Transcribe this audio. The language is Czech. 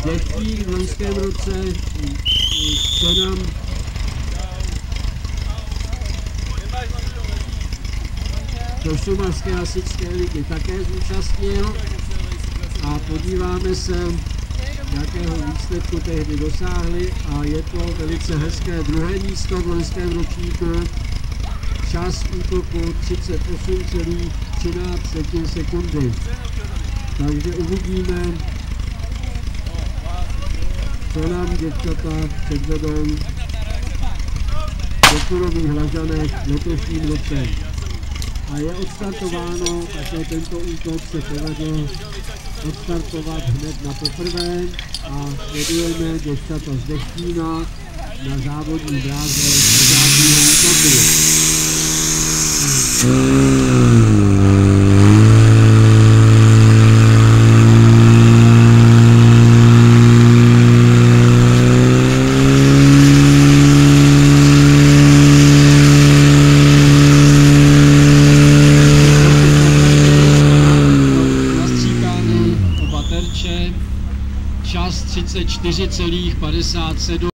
deštích v loňském roce, co nám do šumavské hasičské ligy také zúčastnil a podíváme se, jakého výsledku tehdy dosáhli, a je to velice hezké druhé místo v loňském ročníku. Čas útoku 38,13 sekundy. Takže uvidíme, co nám děvčata předvedou v Kurových Hlažanech v letošním roce. A je odstartováno, také tento útok se povedl odstartovat hned na poprvé a sledujeme děvčata z Deštína na závodní dráze pořádního útoku. Čas 34,57.